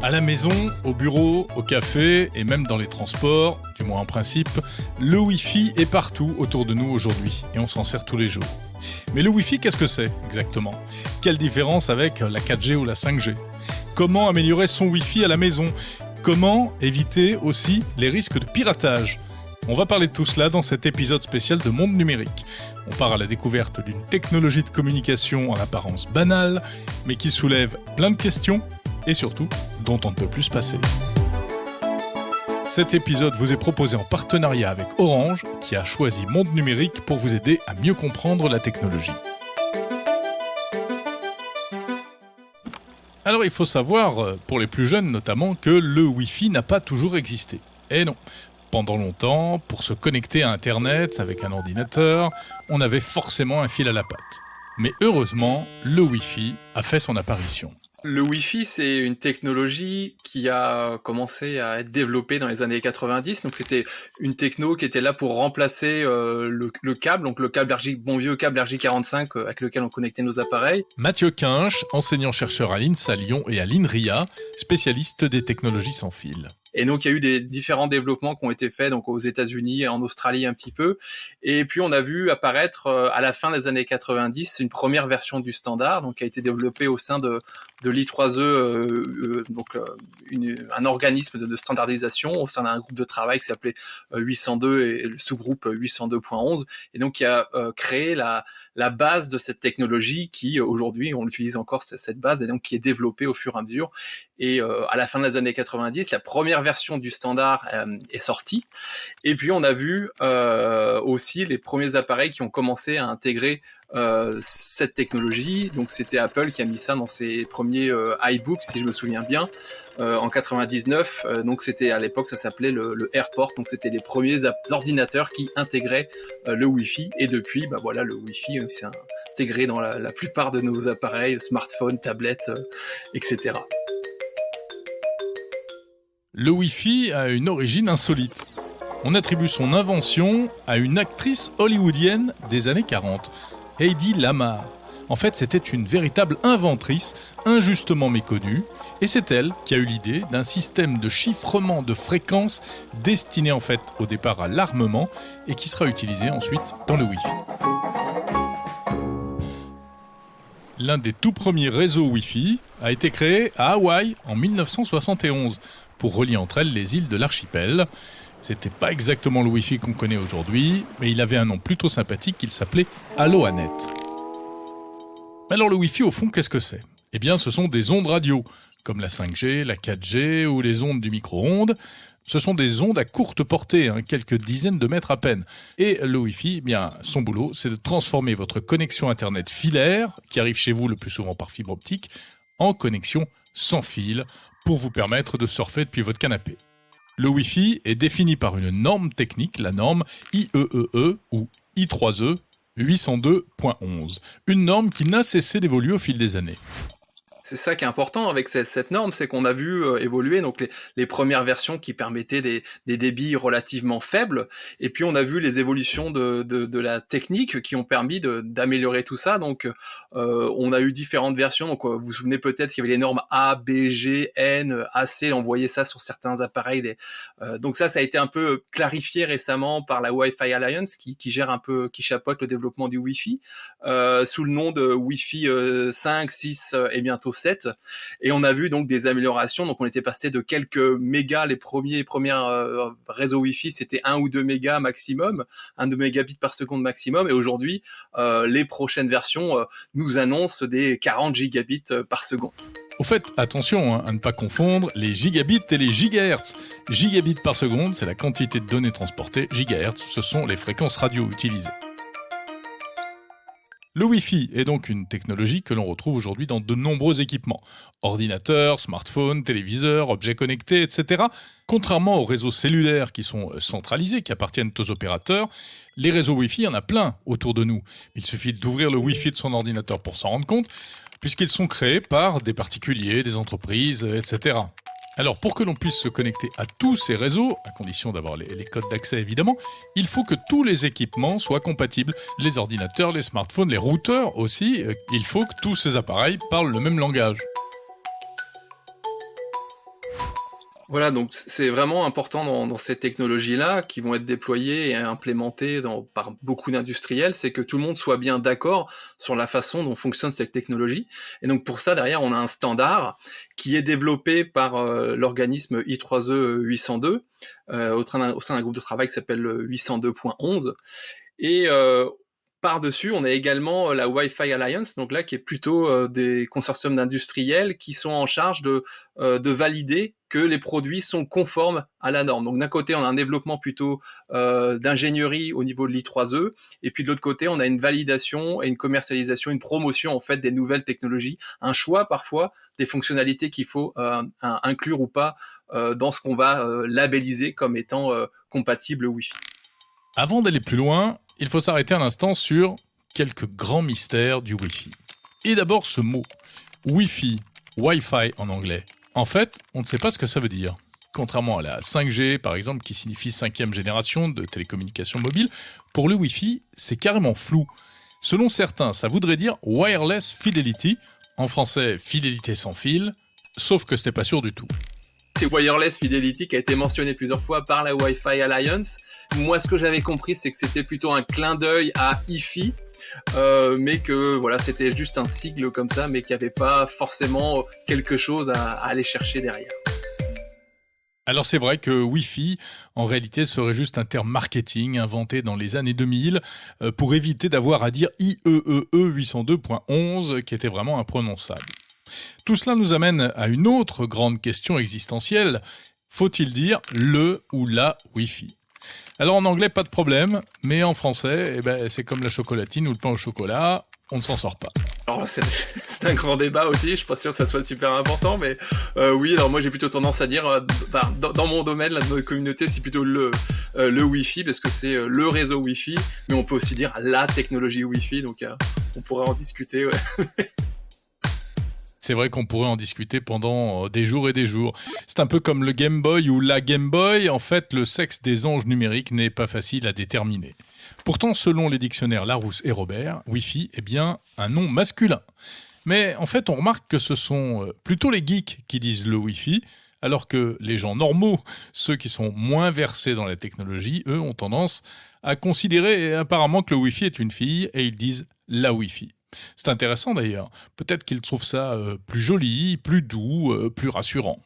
À la maison, au bureau, au café et même dans les transports, du moins en principe, le Wi-Fi est partout autour de nous aujourd'hui et on s'en sert tous les jours. Mais le Wi-Fi, qu'est-ce que c'est exactement ? Quelle différence avec la 4G ou la 5G ? Comment améliorer son Wi-Fi à la maison ? Comment éviter aussi les risques de piratage ? On va parler de tout cela dans cet épisode spécial de Monde Numérique. On part à la découverte d'une technologie de communication en apparence banale, mais qui soulève plein de questions et surtout, dont on ne peut plus se passer. Cet épisode vous est proposé en partenariat avec Orange, qui a choisi Monde Numérique pour vous aider à mieux comprendre la technologie. Alors il faut savoir, pour les plus jeunes notamment, que le Wi-Fi n'a pas toujours existé. Et non, pendant longtemps, pour se connecter à Internet avec un ordinateur, on avait forcément un fil à la patte. Mais heureusement, le Wi-Fi a fait son apparition. Le Wi-Fi, c'est une technologie qui a commencé à être développée dans les années 90. Donc, c'était une techno qui était là pour remplacer le câble, donc le câble bon vieux câble RJ45 avec lequel on connectait nos appareils. Mathieu Quinche, enseignant-chercheur à l'INSA Lyon et à l'INRIA, spécialiste des technologies sans fil. Et donc, il y a eu des différents développements qui ont été faits donc aux États-Unis et en Australie un petit peu. Et puis, on a vu apparaître à la fin des années 90 une première version du standard, donc qui a été développée au sein de l'I3E, un organisme de standardisation au sein d'un groupe de travail qui s'appelait 802 et le sous-groupe 802.11. Et donc, qui a créé la base de cette technologie qui, aujourd'hui, on utilise encore cette base et donc qui est développée au fur et à mesure. Et à la fin des années 90, la première version du standard est sortie. Et puis, on a vu aussi les premiers appareils qui ont commencé à intégrer cette technologie. Donc, c'était Apple qui a mis ça dans ses premiers iBooks, si je me souviens bien, en 99. Donc, c'était à l'époque, ça s'appelait le AirPort. Donc, c'était les premiers ordinateurs qui intégraient le Wi-Fi. Et depuis, le Wi-Fi s'est intégré dans la plupart de nos appareils, smartphones, tablettes, etc. Le Wi-Fi a une origine insolite. On attribue son invention à une actrice hollywoodienne des années 40, Heidi Lamar. En fait, c'était une véritable inventrice, injustement méconnue, et c'est elle qui a eu l'idée d'un système de chiffrement de fréquences destiné en fait au départ à l'armement et qui sera utilisé ensuite dans le Wi-Fi. L'un des tout premiers réseaux Wi-Fi a été créé à Hawaï en 1971 pour relier entre elles les îles de l'archipel. C'était pas exactement le Wi-Fi qu'on connaît aujourd'hui, mais il avait un nom plutôt sympathique, il s'appelait AlloAnet. Alors le Wi-Fi, au fond, qu'est-ce que c'est ? Eh bien, ce sont des ondes radio, comme la 5G, la 4G ou les ondes du micro-ondes. Ce sont des ondes à courte portée, quelques dizaines de mètres à peine. Et le Wi-Fi, eh bien, son boulot, c'est de transformer votre connexion Internet filaire, qui arrive chez vous le plus souvent par fibre optique, en connexion sans fil, pour vous permettre de surfer depuis votre canapé. Le Wi-Fi est défini par une norme technique, la norme IEEE ou I3E 802.11, une norme qui n'a cessé d'évoluer au fil des années. C'est ça qui est important avec cette norme, c'est qu'on a vu évoluer donc les premières versions qui permettaient des débits relativement faibles, et puis on a vu les évolutions de la technique qui ont permis d'améliorer tout ça. Donc on a eu différentes versions. Donc vous vous souvenez peut-être qu'il y avait les normes A, B, G, N, AC. On voyait ça sur certains appareils. Donc ça a été un peu clarifié récemment par la Wi-Fi Alliance qui gère un peu, qui chapeaute le développement du Wi-Fi sous le nom de Wi-Fi 5, 6 et bientôt 7. Et on a vu donc des améliorations. Donc on était passé de quelques mégas, les premiers réseaux Wi-Fi, c'était 1 ou 2 mégas maximum, 2 mégabits par seconde maximum. Et aujourd'hui, les prochaines versions nous annoncent des 40 gigabits par seconde. Au fait, attention à ne pas confondre les gigabits et les gigahertz. Gigabits par seconde, c'est la quantité de données transportées. Gigahertz, ce sont les fréquences radio utilisées. Le Wi-Fi est donc une technologie que l'on retrouve aujourd'hui dans de nombreux équipements. Ordinateurs, smartphones, téléviseurs, objets connectés, etc. Contrairement aux réseaux cellulaires qui sont centralisés, qui appartiennent aux opérateurs, les réseaux Wi-Fi, il y en a plein autour de nous. Il suffit d'ouvrir le Wi-Fi de son ordinateur pour s'en rendre compte, puisqu'ils sont créés par des particuliers, des entreprises, etc. Alors, pour que l'on puisse se connecter à tous ces réseaux, à condition d'avoir les codes d'accès évidemment, il faut que tous les équipements soient compatibles. Les ordinateurs, les smartphones, les routeurs aussi, il faut que tous ces appareils parlent le même langage. Voilà, donc c'est vraiment important dans ces technologies-là qui vont être déployées et implémentées par beaucoup d'industriels, c'est que tout le monde soit bien d'accord sur la façon dont fonctionne cette technologie. Et donc pour ça, derrière, on a un standard qui est développé par l'organisme I3E 802 au sein d'un groupe de travail qui s'appelle 802.11. Et par-dessus, on a également la Wi-Fi Alliance, donc là qui est plutôt des consortiums d'industriels qui sont en charge de valider que les produits sont conformes à la norme. Donc d'un côté, on a un développement plutôt d'ingénierie au niveau de l'I3E, et puis de l'autre côté, on a une validation et une commercialisation, une promotion en fait des nouvelles technologies, un choix parfois des fonctionnalités qu'il faut inclure ou pas dans ce qu'on va labelliser comme étant compatible Wi-Fi. Avant d'aller plus loin, il faut s'arrêter un instant sur quelques grands mystères du Wi-Fi. Et d'abord ce mot, Wi-Fi, Wi-Fi en anglais. En fait, on ne sait pas ce que ça veut dire. Contrairement à la 5G, par exemple, qui signifie 5e génération de télécommunications mobiles, pour le Wi-Fi, c'est carrément flou. Selon certains, ça voudrait dire Wireless Fidelity, en français fidélité sans fil, sauf que ce n'est pas sûr du tout. C'est Wireless Fidelity qui a été mentionné plusieurs fois par la Wi-Fi Alliance. Moi, ce que j'avais compris, c'est que c'était plutôt un clin d'œil à Wi-Fi, mais que voilà, c'était juste un sigle comme ça, mais qu'il n'y avait pas forcément quelque chose à aller chercher derrière. Alors c'est vrai que Wi-Fi, en réalité, serait juste un terme marketing inventé dans les années 2000 pour éviter d'avoir à dire IEEE 802.11 qui était vraiment imprononçable. Tout cela nous amène à une autre grande question existentielle. Faut-il dire le ou la Wi-Fi ? Alors en anglais, pas de problème, mais en français, c'est comme la chocolatine ou le pain au chocolat, on ne s'en sort pas. Alors c'est un grand débat aussi, je suis pas sûr que ça soit super important, mais oui, alors moi j'ai plutôt tendance à dire, dans mon domaine, là, de notre communauté, c'est plutôt le Wi-Fi, parce que c'est le réseau Wi-Fi, mais on peut aussi dire la technologie Wi-Fi, donc on pourrait en discuter, ouais. C'est vrai qu'on pourrait en discuter pendant des jours et des jours. C'est un peu comme le Game Boy ou la Game Boy. En fait, le sexe des anges numériques n'est pas facile à déterminer. Pourtant, selon les dictionnaires Larousse et Robert, Wi-Fi est bien un nom masculin. Mais en fait, on remarque que ce sont plutôt les geeks qui disent le Wi-Fi, alors que les gens normaux, ceux qui sont moins versés dans la technologie, eux, ont tendance à considérer apparemment que le Wi-Fi est une fille et ils disent la Wi-Fi. C'est intéressant d'ailleurs. Peut-être qu'ils trouvent ça plus joli, plus doux, plus rassurant.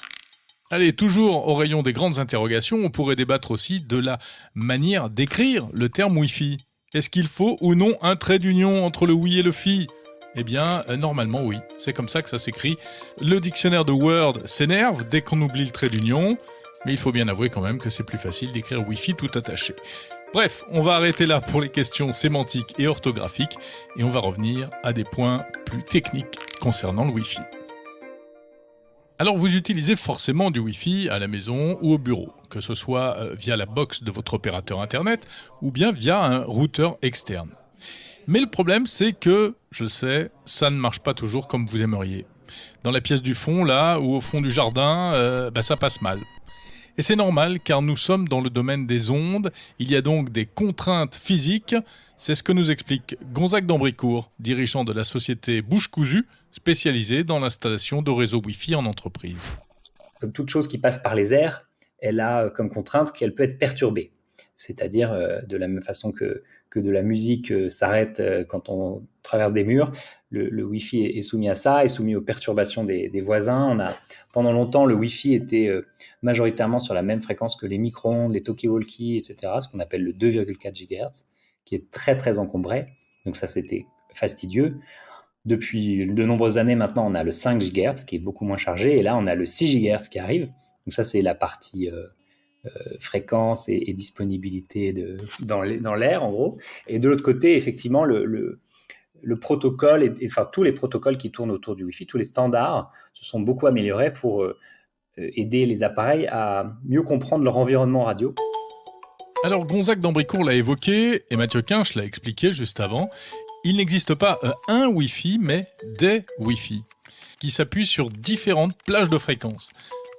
Allez, toujours au rayon des grandes interrogations, on pourrait débattre aussi de la manière d'écrire le terme Wi-Fi. Est-ce qu'il faut ou non un trait d'union entre le oui et le fi ? Eh bien, normalement oui. C'est comme ça que ça s'écrit. Le dictionnaire de Word s'énerve dès qu'on oublie le trait d'union, mais il faut bien avouer quand même que c'est plus facile d'écrire Wi-Fi tout attaché. Bref, on va arrêter là pour les questions sémantiques et orthographiques et on va revenir à des points plus techniques concernant le Wi-Fi. Alors vous utilisez forcément du Wi-Fi à la maison ou au bureau, que ce soit via la box de votre opérateur internet ou bien via un routeur externe. Mais le problème c'est que, je le sais, ça ne marche pas toujours comme vous aimeriez. Dans la pièce du fond là ou au fond du jardin, ça passe mal. Et c'est normal car nous sommes dans le domaine des ondes, il y a donc des contraintes physiques, c'est ce que nous explique Gonzague d'Ambricourt, dirigeant de la société Bouche Cousue, spécialisée dans l'installation de réseaux Wi-Fi en entreprise. Comme toute chose qui passe par les airs, elle a comme contrainte qu'elle peut être perturbée. C'est-à-dire de la même façon que de la musique s'arrête quand on traverse des murs, le Wi-Fi est soumis à ça, est soumis aux perturbations des voisins. Pendant longtemps, le Wi-Fi était majoritairement sur la même fréquence que les micro-ondes, les talkie-walkie, etc., ce qu'on appelle le 2,4 GHz, qui est très très encombré. Donc ça, c'était fastidieux. Depuis de nombreuses années maintenant, on a le 5 GHz qui est beaucoup moins chargé, et là, on a le 6 GHz qui arrive. Donc ça, c'est la partie fréquence et disponibilité dans l'air, en gros. Et de l'autre côté, effectivement, le protocole, enfin tous les protocoles qui tournent autour du Wi-Fi, tous les standards se sont beaucoup améliorés pour aider les appareils à mieux comprendre leur environnement radio. Alors Gonzague d'Ambricourt l'a évoqué et Mathieu Quinche l'a expliqué juste avant. Il n'existe pas un Wi-Fi, mais des Wi-Fi, qui s'appuient sur différentes plages de fréquences.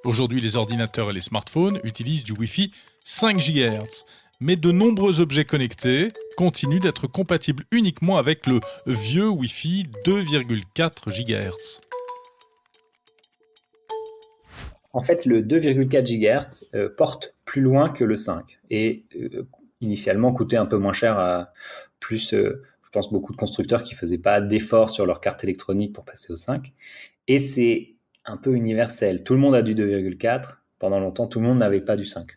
Aujourd'hui, les ordinateurs et les smartphones utilisent du Wi-Fi 5 GHz, mais de nombreux objets connectés continuent d'être compatibles uniquement avec le vieux Wi-Fi 2,4 GHz. En fait, le 2,4 GHz porte plus loin que le 5 et initialement coûtait un peu moins cher je pense beaucoup de constructeurs qui faisaient pas d'efforts sur leur carte électronique pour passer au 5. Et c'est un peu universel. Tout le monde a du 2,4. Pendant longtemps, tout le monde n'avait pas du 5.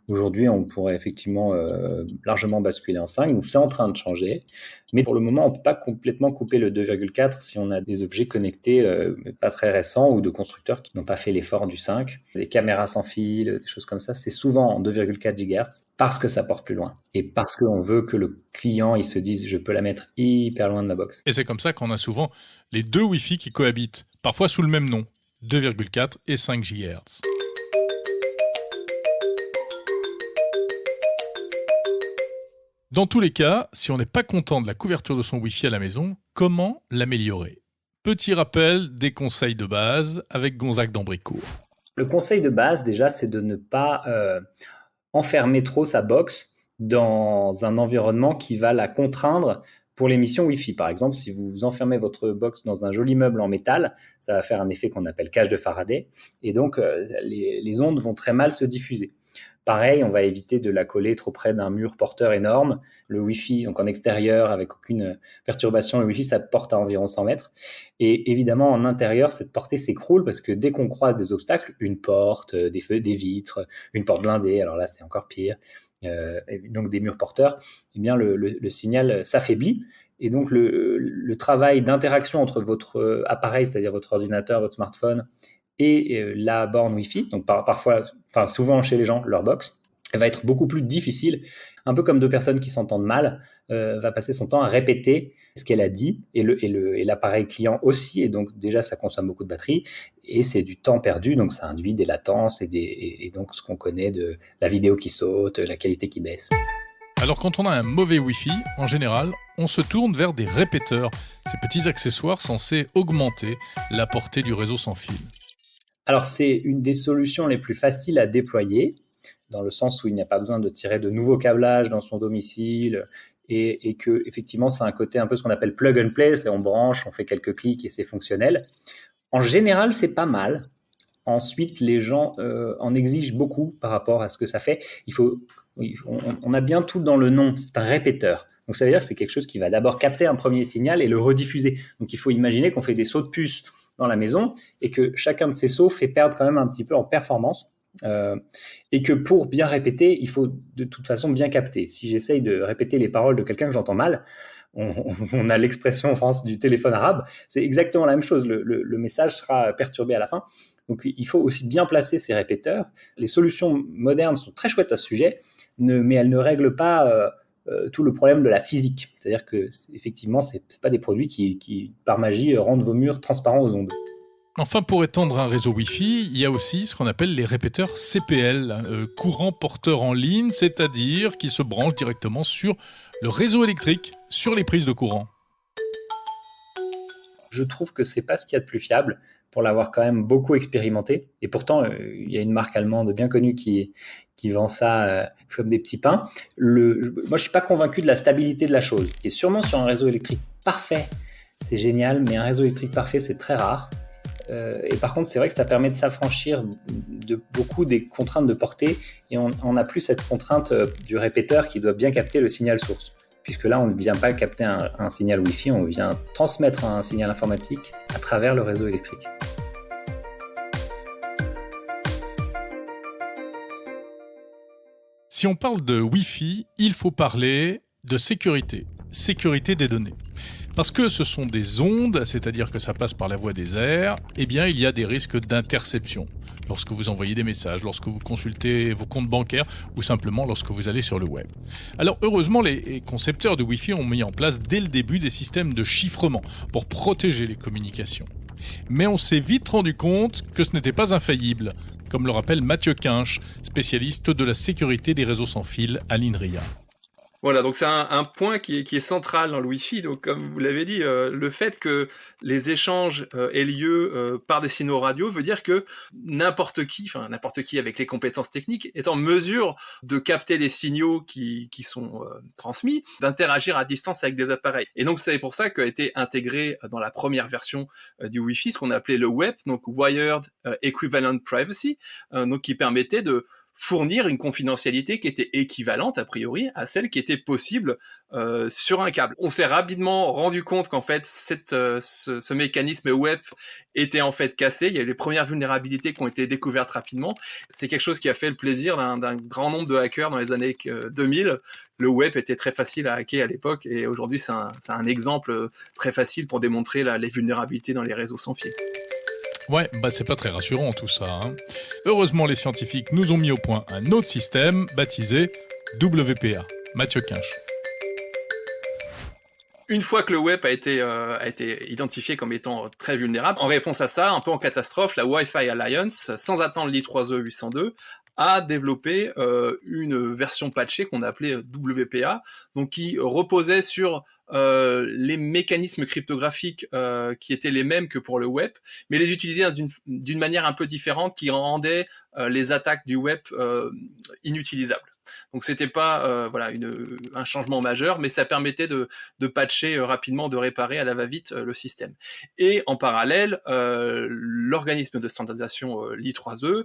Aujourd'hui, on pourrait effectivement largement basculer en 5. Donc, c'est en train de changer. Mais pour le moment, on ne peut pas complètement couper le 2,4 si on a des objets connectés pas très récents ou de constructeurs qui n'ont pas fait l'effort du 5. Les caméras sans fil, des choses comme ça, c'est souvent en 2,4 GHz parce que ça porte plus loin. Et parce qu'on veut que le client il se dise « je peux la mettre hyper loin de ma box ». Et c'est comme ça qu'on a souvent les deux Wi-Fi qui cohabitent, parfois sous le même nom, 2,4 et 5 GHz. Dans tous les cas, si on n'est pas content de la couverture de son Wi-Fi à la maison, comment l'améliorer ? Petit rappel des conseils de base avec Gonzague d'Ambricourt. Le conseil de base, déjà, c'est de ne pas enfermer trop sa box dans un environnement qui va la contraindre pour l'émission Wi-Fi. Par exemple, si vous enfermez votre box dans un joli meuble en métal, ça va faire un effet qu'on appelle cage de Faraday, et donc les ondes vont très mal se diffuser. Pareil, on va éviter de la coller trop près d'un mur porteur énorme. Le Wi-Fi, donc en extérieur, avec aucune perturbation, le Wi-Fi, ça porte à environ 100 mètres. Et évidemment, en intérieur, cette portée s'écroule parce que dès qu'on croise des obstacles, une porte, des feux, des vitres, une porte blindée, alors là, c'est encore pire, donc des murs porteurs, eh bien, le signal s'affaiblit. Et donc, le travail d'interaction entre votre appareil, c'est-à-dire votre ordinateur, votre smartphone, et la borne Wi-Fi, donc souvent chez les gens, leur box, elle va être beaucoup plus difficile. Un peu comme deux personnes qui s'entendent mal, va passer son temps à répéter ce qu'elle a dit, et l'appareil client aussi, et donc déjà ça consomme beaucoup de batterie, et c'est du temps perdu, donc ça induit des latences, et donc ce qu'on connaît de la vidéo qui saute, la qualité qui baisse. Alors quand on a un mauvais Wi-Fi, en général, on se tourne vers des répéteurs, ces petits accessoires censés augmenter la portée du réseau sans fil. Alors, c'est une des solutions les plus faciles à déployer, dans le sens où il n'y a pas besoin de tirer de nouveaux câblages dans son domicile, et que effectivement, c'est un côté un peu ce qu'on appelle plug and play, c'est on branche, on fait quelques clics et c'est fonctionnel. En général, c'est pas mal. Ensuite, les gens en exigent beaucoup par rapport à ce que ça fait. On a bien tout dans le nom, c'est un répéteur. Donc, ça veut dire que c'est quelque chose qui va d'abord capter un premier signal et le rediffuser. Donc, il faut imaginer qu'on fait des sauts de puce dans la maison et que chacun de ces sauts fait perdre quand même un petit peu en performance et que pour bien répéter, il faut de toute façon bien capter. Si j'essaye de répéter les paroles de quelqu'un que j'entends mal, on a l'expression en France du téléphone arabe, c'est exactement la même chose, le message sera perturbé à la fin. Donc il faut aussi bien placer ces répéteurs. Les solutions modernes sont très chouettes à ce sujet, mais elles ne règlent pas tout le problème de la physique. C'est-à-dire que effectivement, c'est pas des produits qui par magie rendent vos murs transparents aux ondes. Enfin, pour étendre un réseau Wi-Fi, il y a aussi ce qu'on appelle les répéteurs CPL, courant porteur en ligne, c'est-à-dire qui se branchent directement sur le réseau électrique, sur les prises de courant. Je trouve que c'est pas ce qu'il y a de plus fiable, pour l'avoir quand même beaucoup expérimenté. Et pourtant, il y a une marque allemande bien connue qui vend ça comme des petits pains. Moi, je suis pas convaincu de la stabilité de la chose. Et sûrement sur un réseau électrique parfait, c'est génial, mais un réseau électrique parfait, c'est très rare. Et par contre, c'est vrai que ça permet de s'affranchir de beaucoup des contraintes de portée, et on n'a plus cette contrainte du répéteur qui doit bien capter le signal source. Puisque là, on ne vient pas capter un signal Wi-Fi, on vient transmettre un signal informatique à travers le réseau électrique. Si on parle de Wi-Fi, il faut parler de sécurité des données. Parce que ce sont des ondes, c'est-à-dire que ça passe par la voie des airs, eh bien il y a des risques d'interception. Lorsque vous envoyez des messages, lorsque vous consultez vos comptes bancaires ou simplement lorsque vous allez sur le web. Alors heureusement, les concepteurs de Wi-Fi ont mis en place dès le début des systèmes de chiffrement pour protéger les communications. Mais on s'est vite rendu compte que ce n'était pas infaillible, comme le rappelle Mathieu Quinche, spécialiste de la sécurité des réseaux sans fil à l'INRIA. Voilà, donc c'est un point qui est central dans le Wi-Fi. Donc, comme vous l'avez dit, le fait que les échanges aient lieu par des signaux radio veut dire que n'importe qui avec les compétences techniques, est en mesure de capter les signaux qui sont transmis, d'interagir à distance avec des appareils. Et donc, c'est pour ça qu'a été intégré dans la première version du Wi-Fi ce qu'on appelait le WEP, donc Wired Equivalent Privacy, donc qui permettait de fournir une confidentialité qui était équivalente a priori à celle qui était possible sur un câble. On s'est rapidement rendu compte qu'en fait ce mécanisme web était en fait cassé. Il y a eu les premières vulnérabilités qui ont été découvertes rapidement. C'est quelque chose qui a fait le plaisir d'un grand nombre de hackers dans les années 2000. Le web était très facile à hacker à l'époque et aujourd'hui c'est un exemple très facile pour démontrer les vulnérabilités dans les réseaux sans fil. Ouais, c'est pas très rassurant tout ça. Hein. Heureusement, les scientifiques nous ont mis au point un autre système baptisé WPA. Mathieu Quinche. Une fois que le web a été identifié comme étant très vulnérable, en réponse à ça, un peu en catastrophe, la Wi-Fi Alliance, sans attendre l'I3E 802, a développé une version patchée qu'on a appelée WPA, donc qui reposait sur les mécanismes cryptographiques qui étaient les mêmes que pour le web, mais les utilisait d'une manière un peu différente qui rendait les attaques du web inutilisables. Donc c'était pas un changement majeur, mais ça permettait de patcher rapidement, de réparer à la va-vite le système. Et en parallèle, l'organisme de standardisation l'I3E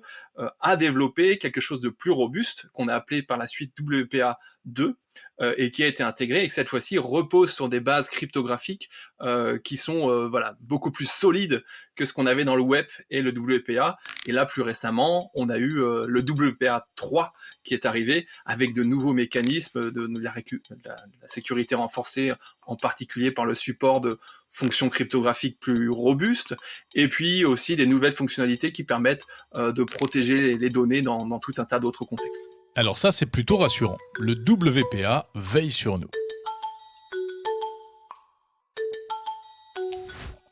a développé quelque chose de plus robuste qu'on a appelé par la suite WPA 2 et qui a été intégré et qui cette fois-ci repose sur des bases cryptographiques qui sont beaucoup plus solides que ce qu'on avait dans le web et le WPA. Et là, plus récemment, on a eu le WPA 3 qui est arrivé avec de nouveaux mécanismes de la sécurité renforcée, en particulier par le support de fonctions cryptographiques plus robustes, et puis aussi des nouvelles fonctionnalités qui permettent de protéger les données dans tout un tas d'autres contextes. Alors ça, c'est plutôt rassurant. Le WPA veille sur nous.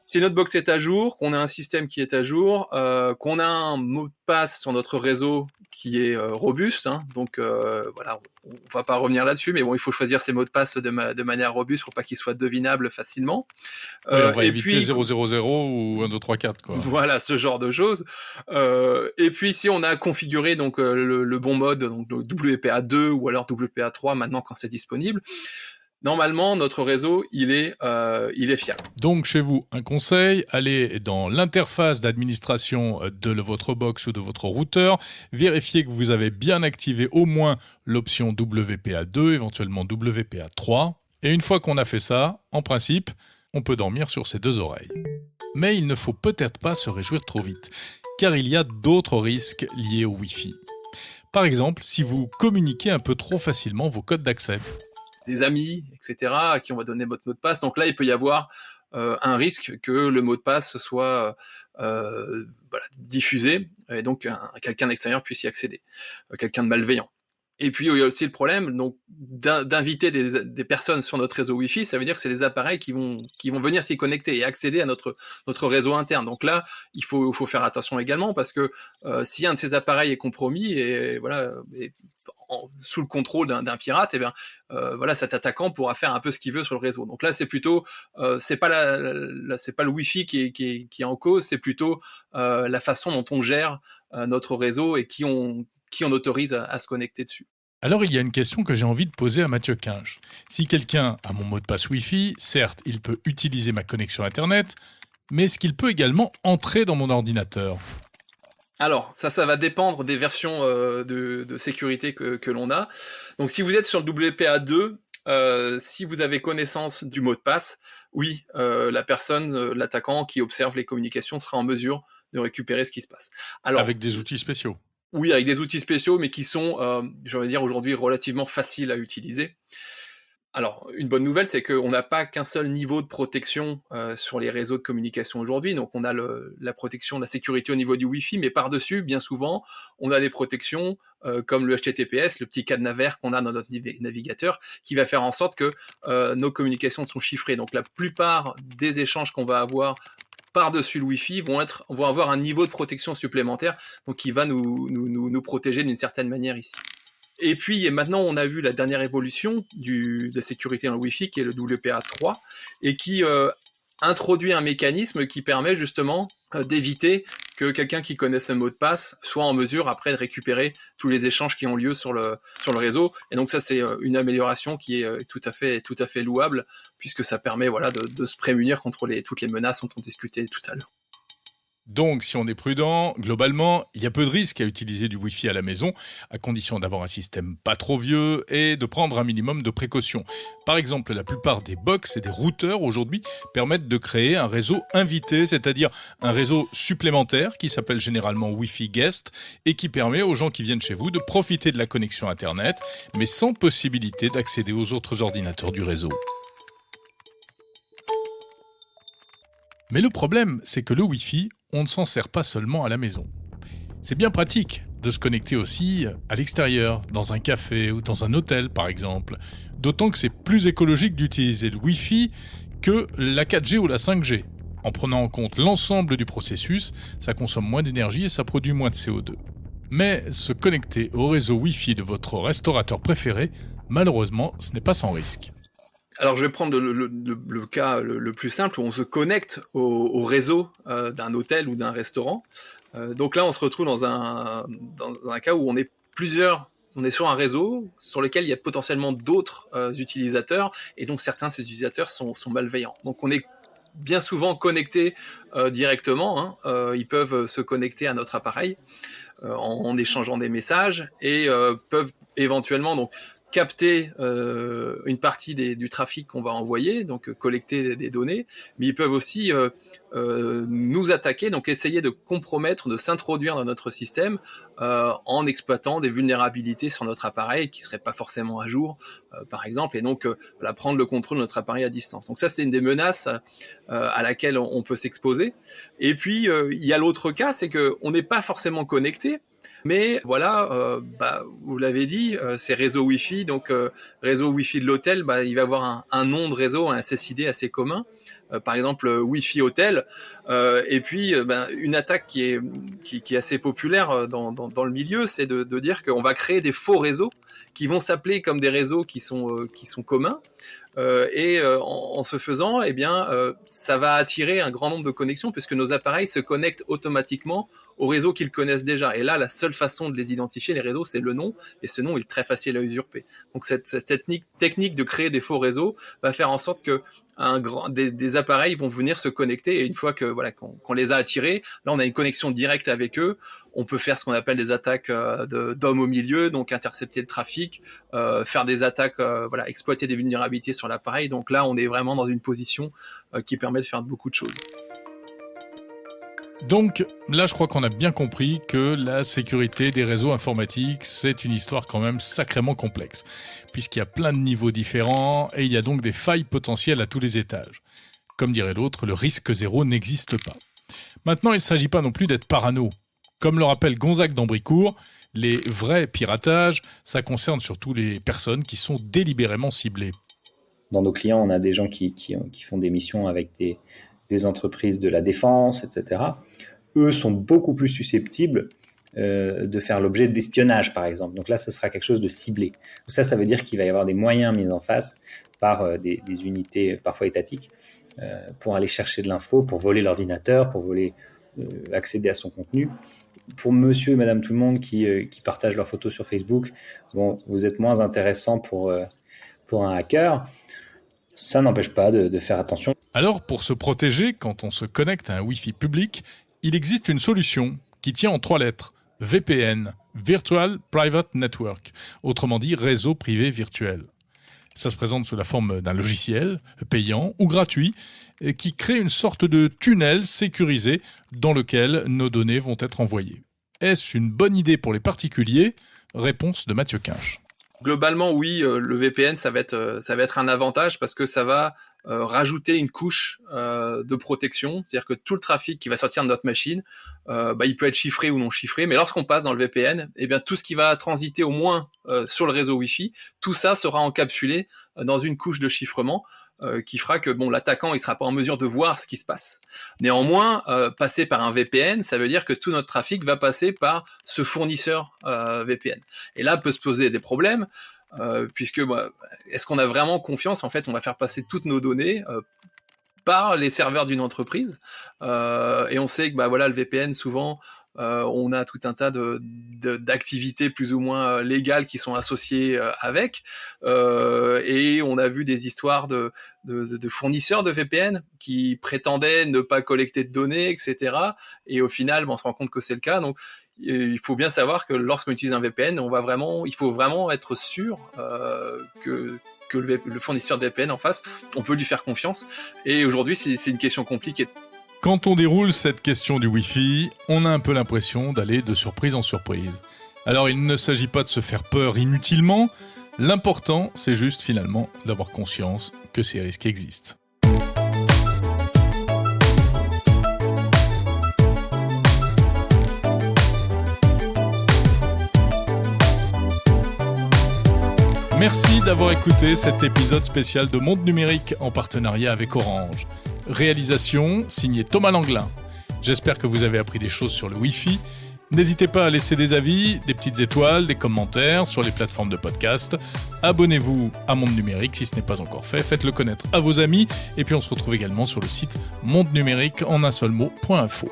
Si notre box est à jour, qu'on a un système qui est à jour, qu'on a un mot de passe sur notre réseau qui est robuste, hein, donc on va pas revenir là-dessus, mais bon, il faut choisir ses mots de passe de manière robuste pour pas qu'ils soient devinables facilement. Oui, on va éviter 000 ou 1, 2, 3, 4, quoi. Voilà, ce genre de choses. Et puis si on a configuré donc le bon mode, donc le WPA 2 ou alors WPA 3 maintenant quand c'est disponible, normalement, notre réseau, il est fiable. Donc, chez vous, un conseil, allez dans l'interface d'administration de votre box ou de votre routeur, vérifiez que vous avez bien activé au moins l'option WPA 2, éventuellement WPA 3. Et une fois qu'on a fait ça, en principe, on peut dormir sur ses deux oreilles. Mais il ne faut peut-être pas se réjouir trop vite, car il y a d'autres risques liés au Wi-Fi. Par exemple, si vous communiquez un peu trop facilement vos codes d'accès. Des amis, etc., à qui on va donner votre mot de passe. Donc là, il peut y avoir un risque que le mot de passe soit diffusé, et donc quelqu'un d'extérieur puisse y accéder, quelqu'un de malveillant. Et puis, il y a aussi le problème donc d'inviter des personnes sur notre réseau Wi-Fi, ça veut dire que c'est des appareils qui vont venir s'y connecter et accéder à notre réseau interne. Donc là, il faut faire attention également, parce que si un de ces appareils est compromis et sous le contrôle d'un pirate, et bien cet attaquant pourra faire un peu ce qu'il veut sur le réseau. Donc là, c'est plutôt c'est pas le Wi-Fi qui est en cause, c'est plutôt la façon dont on gère notre réseau et qui on autorise à se connecter dessus. Alors, il y a une question que j'ai envie de poser à Mathieu Quinche. Si quelqu'un a mon mot de passe Wi-Fi, certes, il peut utiliser ma connexion Internet, mais est-ce qu'il peut également entrer dans mon ordinateur ? Alors, ça va dépendre des versions de sécurité que l'on a. Donc, si vous êtes sur le WPA 2, si vous avez connaissance du mot de passe, oui, la personne, l'attaquant qui observe les communications sera en mesure de récupérer ce qui se passe. Alors, avec des outils spéciaux. Oui, avec des outils spéciaux, mais qui sont, aujourd'hui relativement faciles à utiliser. Alors, une bonne nouvelle, c'est qu'on n'a pas qu'un seul niveau de protection sur les réseaux de communication aujourd'hui. Donc, on a la protection, la sécurité au niveau du Wi-Fi, mais par-dessus, bien souvent, on a des protections comme le HTTPS, le petit cadenas vert qu'on a dans notre navigateur, qui va faire en sorte que nos communications sont chiffrées. Donc, la plupart des échanges qu'on va avoir par-dessus le Wi-Fi vont avoir un niveau de protection supplémentaire, donc qui va nous protéger d'une certaine manière ici. Et puis maintenant, on a vu la dernière évolution de la sécurité dans le Wi-Fi, qui est le WPA3, et qui introduit un mécanisme qui permet justement d'éviter que quelqu'un qui connaisse un mot de passe soit en mesure après de récupérer tous les échanges qui ont lieu sur le réseau. Et donc ça, c'est une amélioration qui est tout à fait louable, puisque ça permet de se prémunir contre toutes les menaces dont on discutait tout à l'heure. Donc, si on est prudent, globalement, il y a peu de risques à utiliser du Wi-Fi à la maison, à condition d'avoir un système pas trop vieux et de prendre un minimum de précautions. Par exemple, la plupart des box et des routeurs aujourd'hui permettent de créer un réseau invité, c'est-à-dire un réseau supplémentaire qui s'appelle généralement Wi-Fi Guest et qui permet aux gens qui viennent chez vous de profiter de la connexion Internet, mais sans possibilité d'accéder aux autres ordinateurs du réseau. Mais le problème, c'est que le Wi-Fi, on ne s'en sert pas seulement à la maison. C'est bien pratique de se connecter aussi à l'extérieur, dans un café ou dans un hôtel par exemple. D'autant que c'est plus écologique d'utiliser le Wi-Fi que la 4G ou la 5G. En prenant en compte l'ensemble du processus, ça consomme moins d'énergie et ça produit moins de CO2. Mais se connecter au réseau Wi-Fi de votre restaurateur préféré, malheureusement, ce n'est pas sans risque. Alors, je vais prendre le cas le plus simple où on se connecte au réseau d'un hôtel ou d'un restaurant. Donc là, on se retrouve dans un cas où on est sur un réseau sur lequel il y a potentiellement d'autres utilisateurs, et donc certains de ces utilisateurs sont malveillants. Donc on est bien souvent connectés directement. Ils peuvent se connecter à notre appareil en échangeant des messages et peuvent éventuellement donc capter une partie du trafic qu'on va envoyer, donc collecter des données, mais ils peuvent aussi nous attaquer, donc essayer de compromettre, de s'introduire dans notre système en exploitant des vulnérabilités sur notre appareil qui ne seraient pas forcément à jour, par exemple, et donc prendre le contrôle de notre appareil à distance. Donc ça, c'est une des menaces à laquelle on peut s'exposer. Et puis, il y a l'autre cas, c'est qu'on n'est pas forcément connecté, mais voilà, vous l'avez dit, c'est réseau Wi-Fi, donc réseau Wi-Fi de l'hôtel, il va avoir un nom de réseau, un SSID assez commun, par exemple Wi-Fi hôtel, et puis une attaque qui est assez populaire dans le milieu, c'est de dire qu'on va créer des faux réseaux qui vont s'appeler comme des réseaux qui sont communs. En ce faisant, ça va attirer un grand nombre de connexions puisque nos appareils se connectent automatiquement aux réseaux qu'ils connaissent déjà. Et là, la seule façon de les identifier, les réseaux, c'est le nom. Et ce nom est très facile à usurper. Donc cette technique de créer des faux réseaux va faire en sorte que des appareils vont venir se connecter. Et une fois qu'on les a attirés, là, on a une connexion directe avec eux. On peut faire ce qu'on appelle des attaques d'hommes au milieu, donc intercepter le trafic, faire des attaques, exploiter des vulnérabilités sur l'appareil. Donc là, on est vraiment dans une position qui permet de faire beaucoup de choses. Donc là, je crois qu'on a bien compris que la sécurité des réseaux informatiques, c'est une histoire quand même sacrément complexe, puisqu'il y a plein de niveaux différents et il y a donc des failles potentielles à tous les étages. Comme dirait l'autre, le risque zéro n'existe pas. Maintenant, il ne s'agit pas non plus d'être parano. Comme le rappelle Gonzague d'Ambricourt, les vrais piratages, ça concerne surtout les personnes qui sont délibérément ciblées. Dans nos clients, on a des gens qui font des missions avec des entreprises de la défense, etc. Eux sont beaucoup plus susceptibles de faire l'objet d'espionnage, par exemple. Donc là, ce sera quelque chose de ciblé. Ça veut dire qu'il va y avoir des moyens mis en face par des unités parfois étatiques pour aller chercher de l'info, pour voler l'ordinateur, pour accéder à son contenu. Pour monsieur et madame tout le monde qui partagent leurs photos sur Facebook, bon, vous êtes moins intéressant pour un hacker. Ça n'empêche pas de faire attention. Alors, pour se protéger, quand on se connecte à un Wi-Fi public, il existe une solution qui tient en 3 lettres. VPN, Virtual Private Network, autrement dit réseau privé virtuel. Ça se présente sous la forme d'un logiciel payant ou gratuit qui crée une sorte de tunnel sécurisé dans lequel nos données vont être envoyées. Est-ce une bonne idée pour les particuliers ? Réponse de Mathieu Quinche. Globalement, oui, le VPN, ça va être un avantage parce que ça va rajouter une couche de protection. C'est-à-dire que tout le trafic qui va sortir de notre machine, il peut être chiffré ou non chiffré, mais lorsqu'on passe dans le VPN, tout ce qui va transiter au moins sur le réseau Wi-Fi, tout ça sera encapsulé dans une couche de chiffrement. qui fera que l'attaquant il sera pas en mesure de voir ce qui se passe. Néanmoins, passer par un VPN, ça veut dire que tout notre trafic va passer par ce fournisseur VPN. Et là peut se poser des problèmes puisque est-ce qu'on a vraiment confiance? En fait, on va faire passer toutes nos données par les serveurs d'une entreprise et on sait que le VPN souvent on a tout un tas d'activités plus ou moins légales qui sont associées avec et on a vu des histoires de fournisseurs de VPN qui prétendaient ne pas collecter de données, etc. Et au final, on se rend compte que c'est le cas. Donc, il faut bien savoir que lorsqu'on utilise un VPN, il faut vraiment être sûr que le fournisseur de VPN en face, on peut lui faire confiance. Et aujourd'hui, c'est une question compliquée. Quand on déroule cette question du Wi-Fi, on a un peu l'impression d'aller de surprise en surprise. Alors il ne s'agit pas de se faire peur inutilement, l'important c'est juste finalement d'avoir conscience que ces risques existent. Merci d'avoir écouté cet épisode spécial de Monde Numérique en partenariat avec Orange. Réalisation, signé Thomas Langlin. J'espère que vous avez appris des choses sur le Wi-Fi. N'hésitez pas à laisser des avis, des petites étoiles, des commentaires sur les plateformes de podcast. Abonnez-vous à Monde Numérique si ce n'est pas encore fait. Faites-le connaître à vos amis. Et puis on se retrouve également sur le site mondenumérique en un seul mot.info.